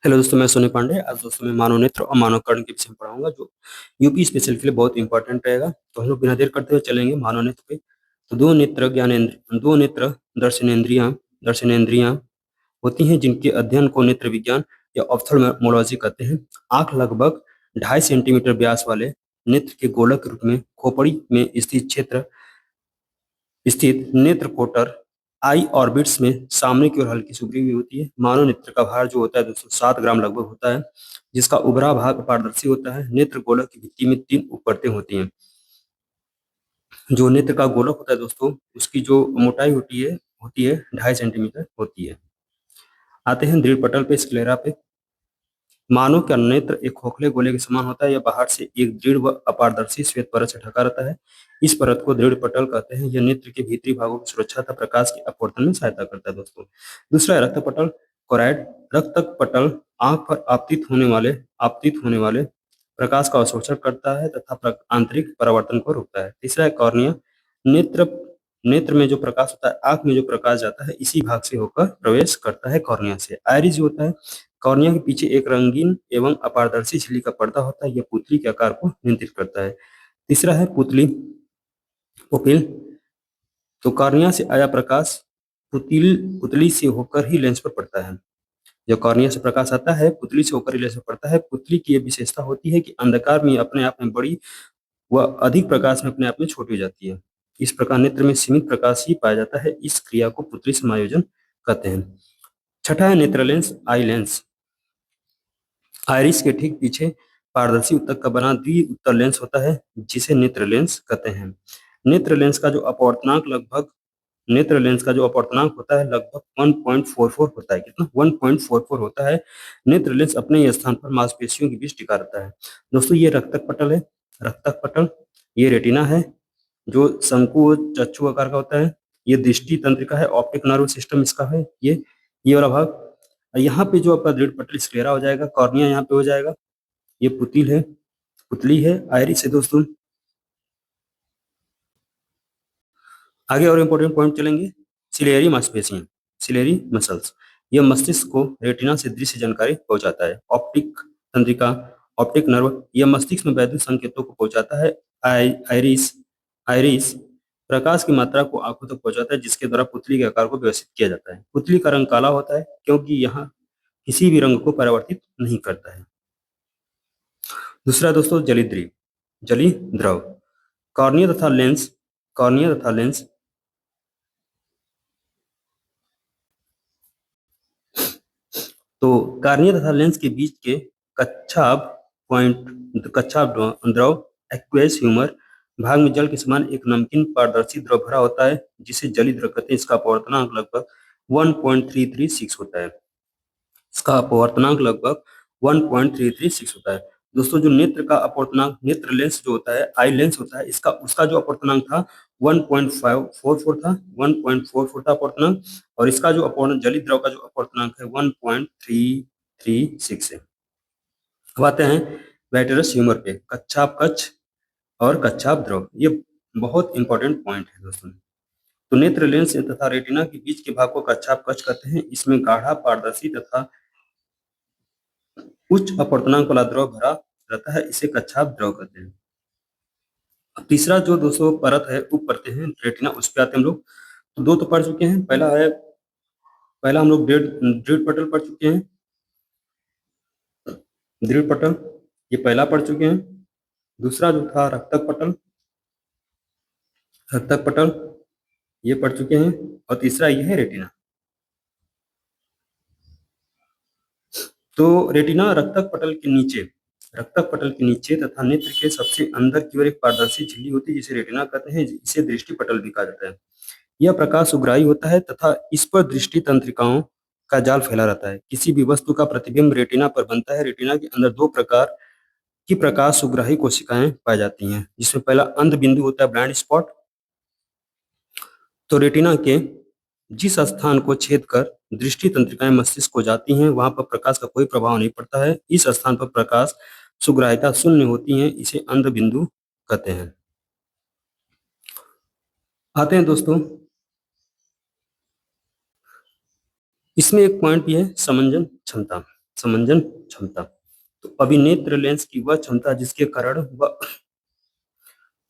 Hello दोस्तों, मैं सोनी पांडे। आज दोस्तों मैं मानव नेत्र और मानव कर्ण के विषय में पढ़ाऊंगा, जो यूपी स्पेशल के लिए बहुत इंपॉर्टेंट रहेगा। तो हम लोग बिना देर करते हुए चलेंगे मानव नेत्र पे। तो दो नेत्र दर्शनेंद्रियां दर्शनेंद्रियां होती हैं, जिनके अध्ययन को नेत्र विज्ञान या ऑप्थेल्मोलॉजी कहते हैं। आंख लगभग 2.5 सेंटीमीटर व्यास वाले नेत्र के गोलक के रूप में खोपड़ी में स्थित नेत्र कोटर आई ऑर्बिट्स में सामने की ओर हल्की सी उभरी हुई होती है। मानव नेत्र का भार जो होता है 207 ग्राम लगभग होता है, जिसका उभरा भाग पारदर्शी होता है। नेत्र गोलक की भित्ति में 3 उपपरतें होती हैं। जो नेत्र का गोलक होता है दोस्तों, उसकी जो मोटाई होती है 2.5 सेंटीमीटर होती है। आते हैं दृढ़ पटल पे, स्क्लेरा पे। मानव का नेत्र एक खोखले गोले के समान होता है। यह बाहर से एक दृढ़ व अपारदर्शी श्वेत परत से ढका रहता है। इस परत को दृढ़ पटल कहते हैं। यह नेत्र के भीतरी भागों की सुरक्षा तथा प्रकाश के अपवर्तन में सहायता करता है दोस्तों। दूसरा है रक्त पटल, कोराइड। रक्त पटल आंख पर आपतित होने वाले प्रकाश का अवशोषण करता है तथा आंतरिक परावर्तन को रोकता है। तीसरा है कॉर्निया। नेत्र नेत्र में जो प्रकाश होता है, आंख में जो प्रकाश जाता है, इसी भाग से होकर प्रवेश करता है कॉर्निया से। आइरिस जो होता है, कॉर्निया के पीछे एक रंगीन एवं अपारदर्शी झिल्ली का पर्दा होता है। यह पुतली के आकार को नियंत्रित करता है। तीसरा है पुपिल। तो कॉर्निया से आया प्रकाश पुतली से होकर ही लेंस पर पड़ता है। जो कॉर्निया से प्रकाश आता है, पुतली से होकर ही लेंस पर पड़ता है। पुतली की यह विशेषता होती है कि अंधकार में अपने आप में बड़ी व अधिक प्रकाश में अपने आप में छोटी हो जाती है। इस प्रकार नेत्र में सीमित प्रकाश ही पाया जाता है। इस क्रिया को पुतली समायोजन कहते हैं। छठा है नेत्र लेंस, आई लेंस। आइरिस के ठीक पीछे पारदर्शी उत्तक का बना द्विउत्तर लेंस होता है, जिसे नेत्र लेंस कहते हैं। नेत्र लेंस का जो अपवर्तनांक लगभग नेत्र लेंस का जो अपवर्तनांक होता है लगभग 1.44 होता है। कितना? 1.44 होता है। नेत्र लेंस अपने ही स्थान पर मांसपेशियों के बीच टिका रहता है। दोस्तों ये रक्तक पटल है। रक्तक पटल, ये रेटिना है जो शंकु चक्षु आकार का होता है। ये दृष्टि तंत्रिका है, ऑप्टिक नर्व सिस्टम इसका है। ये वाला भाग। यहाँ पे जो आपका दृढ़ पटल स्क्लेरा हो जाएगा, कॉर्निया यहाँ पे हो जाएगा। ये पुतली है, आइरिस है दोस्तों। आगे और इंपॉर्टेंट पॉइंट चलेंगे। सिलेरी मांसपेशियां, सिलेरी मसल्स। यह मस्तिष्क को रेटिना से दृश्य जानकारी पहुंचाता है। ऑप्टिक तंत्रिका, ऑप्टिक नर्व, यह मस्तिष्क में वैद्युत संकेतों को पहुंचाता है। आइरिस आइरिस प्रकाश की मात्रा को आंखों तक पहुंचाता है, जिसके द्वारा पुतली के आकार को व्यवस्थित किया जाता है। पुतली का रंग काला होता है, क्योंकि यहाँ किसी भी रंग को परावर्तित नहीं करता है। दूसरा दोस्तों जली द्रव। कॉर्निया तथा लेंस तो कार्निया तथा लेंस के बीच के कच्छाभ द्रव एक्वेस ह्यूमर भाग में जल के समान एक नमकीन पारदर्शी द्रव भरा होता है, जिसे जली द्रव कहते हैं। इसका अपवर्तनांक लगभग 1.336 होता है। इसका अपवर्तनांक लगभग 1.336 होता है। दोस्तों जो नेत्र का अपवर्तनांक, नेत्र लेंस जो होता है, आई लेंस होता है, इसका उसका जो अपवर्तनांक था 1.544 था, 1.44 था अपवर्तनांक। और इसका जो अपवर्तन जली द्रव का जो अपवर्तनांक है 1.336 है। अब आते हैं वेटरस ह्यूमर पे, कच्छाप कच्छ और कच्छाप द्रव। ये बहुत इंपॉर्टेंट पॉइंट है दोस्तों। तो नेत्र लेंस तथा रेटिना के बीच के भाग को कच्छाप कच्छ कहते हैं। इसमें गाढ़ा पारदर्शी तथा उच्च अपवर्तनांक वाला द्रव भरा रहता है, इसे कच्छाप द्रव कहते हैं। अब तीसरा जो 200 परत है, उप परतें हैं रेटिना, उस पे आते हैं हम लोग। तो दो तो पढ़ चुके हैं। पहला हम लोग दृढ़ पटल पढ़ चुके हैं। दृढ़ पटल ये पहला पढ़ चुके हैं। दूसरा जो था रक्तक पटल ये पढ़ चुके हैं। और तीसरा ये है रेटिना। तो रेटिना रक्तक पटल के नीचे तथा नेत्र के सबसे अंदर की ओर एक पारदर्शी झिल्ली होती है, जिसे रेटिना कहते हैं। इसे दृष्टि पटल भी कहा जाता है। यह प्रकाश उग्राही होता है तथा इस पर दृष्टि तंत्रिकाओं का जाल फैला रहता है। किसी भी वस्तु का प्रतिबिंब रेटिना पर बनता है। रेटिना के अंदर दो प्रकार की प्रकाश उग्राही कोशिकाएं पाई जाती हैं, जिसमें पहला अंध बिंदु होता है, ब्लाइंड स्पॉट। तो रेटिना के जिस स्थान को छेद कर दृष्टि तंत्रिकाएं मस्तिष्क को जाती हैं, वहां पर प्रकाश का कोई प्रभाव नहीं पड़ता है। इस स्थान पर प्रकाश सुग्राहिता शून्य होती है, इसे अंध बिंदु कहते हैं। आते हैं दोस्तों, इसमें एक पॉइंट भी है, समंजन क्षमता। समंजन क्षमता। तो अभिनेत्र लेंस की वह क्षमता जिसके कारण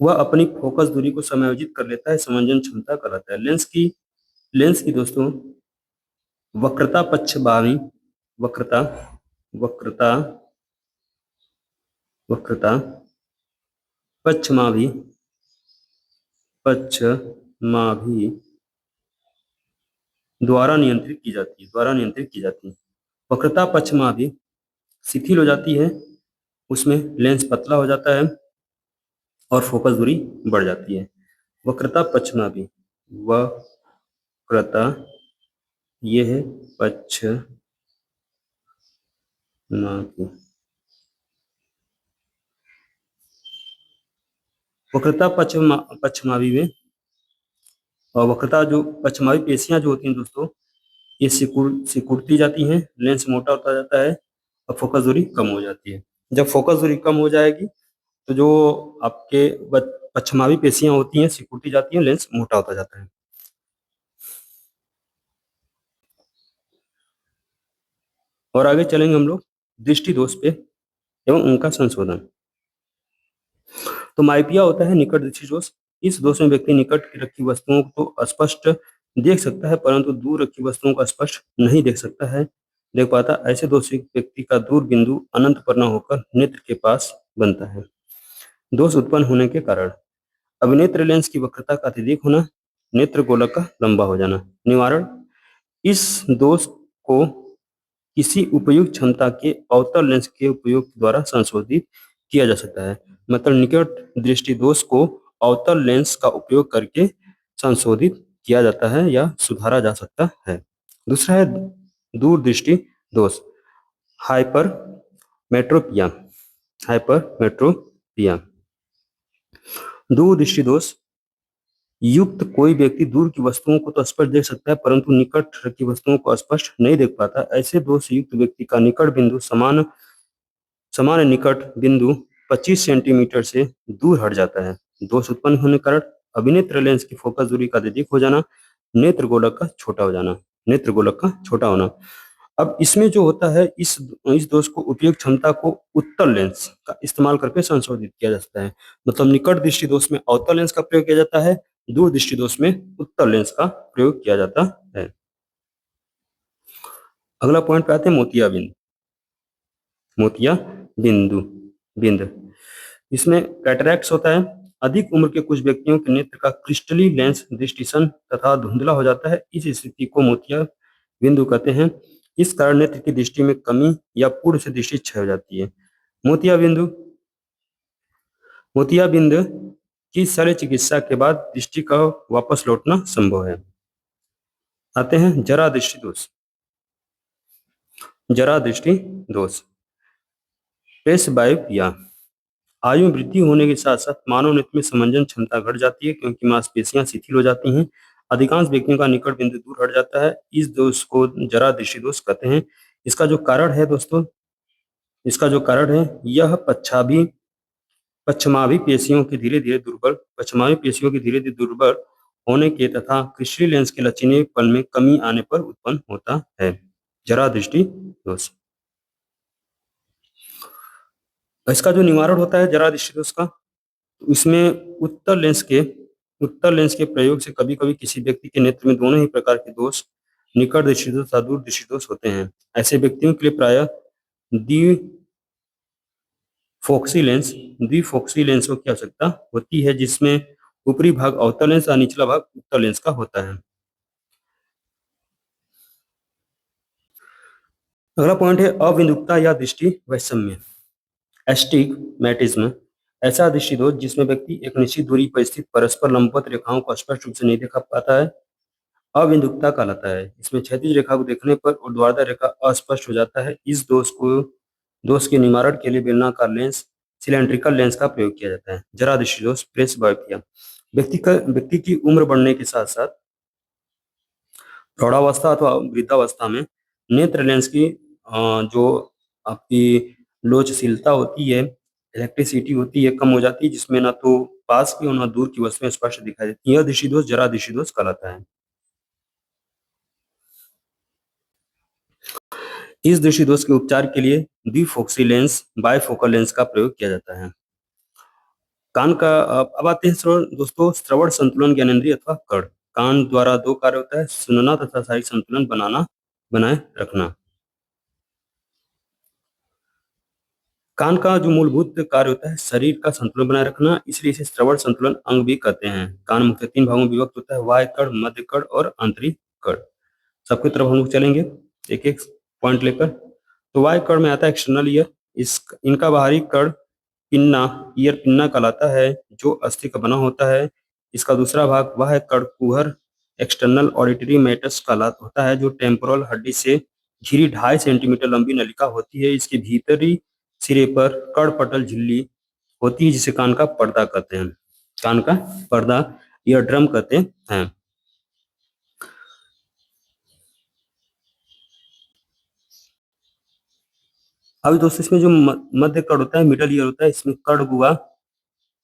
वह अपनी फोकस दूरी को समायोजित कर लेता है, समंजन क्षमता कहलाता है। लेंस की दोस्तों वक्रता पक्षबावी वक्रता वक्रता वक्रता पक्षमाभी पक्षमाभी द्वारा नियंत्रित की जाती है। वक्रता पक्षमाभी शिथिल हो जाती है, उसमें लेंस पतला हो जाता है और फोकस दूरी बढ़ जाती है। वक्रता पक्षमाभी वक्रता ये है पक्षमाभी। वक्रता पक्षमाभी में और वक्रता जो पक्षमाभी पेशियां जो होती हैं दोस्तों, ये सिकुड़ती जाती हैं, लेंस मोटा होता जाता है और फोकस दूरी कम हो जाती है। जब फोकस दूरी कम हो जाएगी तो जो आपके पक्षमाभी पेशियां होती हैं सिकुड़ती जाती हैं, लेंस मोटा होता जाता है। और आगे चलेंगे हम लोग दृष्टि दोष पे एवं उनका संशोधन। तो माइपिया होता है निकट दृष्टि दोष। इस दोष में व्यक्ति निकट की रखी वस्तुओं को स्पष्ट देख सकता है परंतु दूर रखी वस्तुओं को स्पष्ट नहीं देख पाता। ऐसे दोष व्यक्ति का दूर बिंदु अनंत पर न होकर नेत्र के पास बनता है। दोष उत्पन्न होने के कारण अभिनेत्र लेंस की वक्रता का अत्यधिक होना, नेत्र गोलक का लंबा हो जाना। निवारण, इस दोष को किसी उपयुक्त क्षमता के अवतल लेंस के उपयोग द्वारा संशोधित किया जा सकता है। मतलब निकट दृष्टि दोष को अवतल लेंस का उपयोग करके संशोधित किया जाता है या सुधारा जा सकता है। दूसरा है दूर दृष्टि दोष, हाइपर मेट्रोपिया। हाइपरमेट्रोपिया दूर दृष्टि दोष युक्त कोई व्यक्ति दूर की वस्तुओं को तो स्पष्ट देख सकता है परंतु निकट रखी वस्तुओं को स्पष्ट नहीं देख पाता। ऐसे दोष युक्त व्यक्ति का निकट बिंदु समान निकट बिंदु 25 सेंटीमीटर से दूर हट जाता है। दोष उत्पन्न होने के कारण अभिनेत्र लेंस की फोकस दूरी का अत्यधिक हो जाना, नेत्र गोलक का छोटा हो जाना, नेत्र गोलक का छोटा होना। अब इसमें जो होता है इस दोष को उपयुक्त क्षमता को उत्तल लेंस का इस्तेमाल करके संशोधित किया जा सकता है। मतलब निकट दृष्टि दोष में अवतल लेंस का प्रयोग किया जाता है, दूर दृष्टि दोष में उत्तल लेंस का प्रयोग किया जाता है। अगला पॉइंट पे आते हैं मोतिया बिंद। इसमें कैटरैक्ट होता है। अधिक उम्र के कुछ व्यक्तियों के नेत्र का क्रिस्टली लेंस दृष्टिशन तथा धुंधला हो जाता है। इस स्थिति को मोतिया बिंदु कहते हैं। इस कारण नेत्र की दृष्टि में कमी या पूर्ण से दृष्टि क्षय हो जाती है। मोतिया बिंदु की शल्य चिकित्सा के बाद दृष्टि का वापस लौटना संभव है। आते हैं जरा दृष्टि दोष प्रेसबायोपिया। आयु वृद्धि होने के साथ साथ मानव नेत्र में समंजन क्षमता घट जाती है क्योंकि मांसपेशियां शिथिल हो जाती हैं। अधिकांश व्यक्तियों का निकट बिंदु दूर हट जाता है। इस दोष को जरा दृष्टि दोष कहते हैं। इसका जो कारण है दोस्तों, यह पश्चिमाभी पेशियों की धीरे धीरे दुर्बल होने के तथा क्रिस्टली लेंस के लचीलेपन में कमी आने पर उत्पन्न होता है। जरा दृष्टि दोष। इसका जो निवारण होता है जरा दृष्टि दोष का, इसमें उत्तर लेंस के प्रयोग से कभी कभी किसी व्यक्ति के नेत्र में दोनों ही प्रकार के दोष, निकट दृष्टि दोष तथा दूर दृष्टि दोष होते हैं। ऐसे व्यक्तियों के लिए प्रायः द्विफोक्सी लेंसों की आवश्यकता होती है जिसमें ऊपरी भाग अवतल लेंस और निचला भाग उत्तल लेंस का होता है। अगला पॉइंट है अविंदुकता या दृष्टि वैषम्य, एस्टिग्मैटिज्म। ऐसा दृष्टि दोष जिसमें व्यक्ति एक निश्चित दूरी पर स्थित परस्पर लंबवत रेखाओं को स्पष्ट रूप से नहीं देख पाता है, अविंदुकता कहलाता है। इसमें क्षैतिज रेखा को देखने पर ऊर्ध्वाधर रेखा अस्पष्ट हो जाता है। इस दोष के निवारण के लिए बेलनाकार लेंस, सिलेंड्रिकल लेंस का प्रयोग किया जाता है। जरा दृष्टि दोष प्रेसबायोपिया। व्यक्ति की उम्र बढ़ने के साथ साथ प्रौढ़ावस्था अथवा वृद्धावस्था में नेत्र लेंस की जो आपकी लोचशीलता होती है, इलेक्ट्रिसिटी होती है, कम हो जाती है जिसमें ना तो पास की और ना दूर की वस्तुएं स्पष्ट दिखाई देती है। यह दृष्टि दोष जरा दृष्टि दोष कहलाता है। इस दृष्टि दोष के उपचार के लिए द्विफोक्सी लेंस, बायफोकल लेंस का प्रयोग किया जाता है। कान का अब आते हैं दोस्तों श्रवण संतुलन ज्ञानेंद्रिय अथवा कर्ण। कान द्वारा दो कार्य होता है, सुनना तथा शारीरिक संतुलन बनाए रखना। कान का जो मूलभूत कार्य होता है शरीर का संतुलन बनाए रखना, इसलिए इसे श्रवण संतुलन अंग भी कहते हैं। कान मुख्य तीन भागों में विभक्त होता है, बाह्य कर्ण, मध्य कर्ण और आंतरिक कर्ण। सबकी तरफ हम लोग चलेंगे एक एक पॉइंट लेकर। तो बाह्य कर्ण में आता है एक्सटर्नल ईयर। इनका बाहरी कर्ण पिन्ना, ईयर पिन्ना कहलाता है, जो अस्थि का बना होता है। इसका दूसरा भाग बाह्य कर्ण कुहर, एक्सटर्नल ऑडिटरी मेटस कहलाता होता है, जो टेम्पोरल हड्डी से घिरी 2.5 सेंटीमीटर लंबी नलिका होती है। इसके भीतरी सिरे पर कर्ण झिल्ली होती है, जिसे कान का पर्दा कहते हैं। कान का पर्दा ईयर ड्रम कहते हैं। अब दोस्तों इसमें जो मध्य कर्ण होता है, मिडल ईयर होता है, इसमें कर्ण गुहा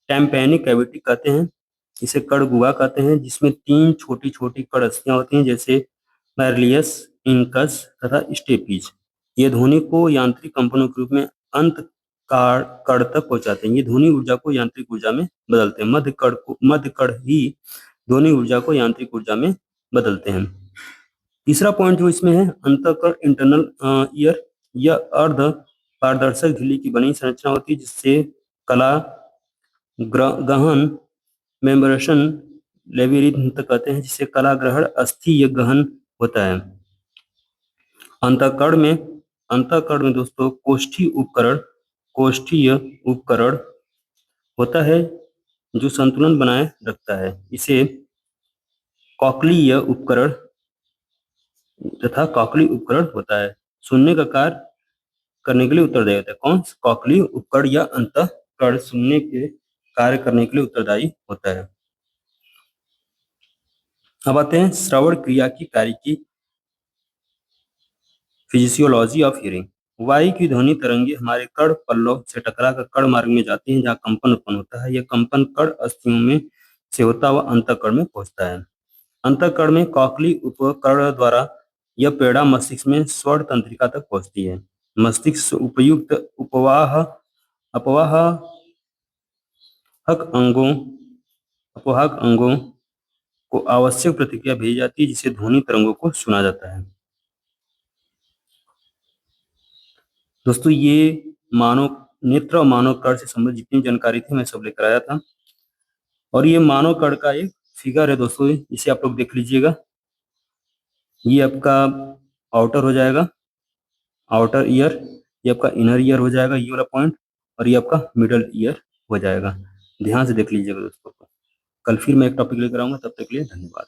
टैम्पैनिक कैविटी कहते हैं। इसे कर्ण गुहा कहते हैं, जिसमें 3 छोटी छोटी कर्ण अस्थियां होती हैं, जैसे मैरलियस, इंकस तथा स्टेपीज। ये ध्वनि को यांत्रिक कंपनों के रूप में अंत कर्ण तक पहुंचाते हैं। ये ध्वनि ऊर्जा को यांत्रिक ऊर्जा में बदलते हैं। मध्य कर्ण ही ध्वनि ऊर्जा को यांत्रिक ऊर्जा में बदलते हैं। तीसरा पॉइंट जो इसमें है, अंतःकर्ण इंटरनल ईयर। यह अर्ध पारदर्शक झिल्ली की बनी संरचना होती है, जिससे कला गहन मेम्ब्रेशन लेबिरिथम कहते हैं, जिससे कला ग्रहण अस्थि गहन होता है। अंतःकर्ण में दोस्तों कोष्ठीय उपकरण होता है, जो संतुलन बनाए रखता है। इसे कॉक्लीय उपकरण होता है। सुनने का कार्य करने के लिए उत्तरदायी होता है। कौन? कॉक्लीय उपकरण या अंतःकरण सुनने के कार्य करने के लिए उत्तरदायी होता है। अब आते हैं श्रवण क्रिया की कार्य की फिजियोलॉजी ऑफ हियरिंग। वायु की ध्वनि तरंगे हमारे कर्ण पल्लव से टकराकर कर्ण मार्ग में जाती हैं, जहाँ कंपन उत्पन्न होता है। यह कंपन कर्ण अस्थियों में से होता हुआ अंतःकर्ण में पहुंचता है। अंतःकर्ण में कॉक्ली उपकरण द्वारा यह पेड़ा मस्तिष्क में स्वर्ण तंत्रिका तक पहुंचती है। मस्तिष्क उपयुक्त अपवाहक अंगों को आवश्यक प्रतिक्रिया भेजी जाती है, जिसे ध्वनि तरंगों को सुना जाता है। दोस्तों ये मानव नेत्र और मानव कर्ण से संबंधित जितनी जानकारी थी मैं सब लेकर आया था। और ये मानव कर्ण का एक फिगर है दोस्तों, इसे आप लोग देख लीजिएगा। ये आपका आउटर हो जाएगा, आउटर ईयर। ये आपका इनर ईयर हो जाएगा, ये वाला पॉइंट। और ये आपका मिडल ईयर हो जाएगा। ध्यान से देख लीजिएगा दोस्तों। कल फिर मैं एक टॉपिक लेकर आऊंगा, तब तक के लिए धन्यवाद।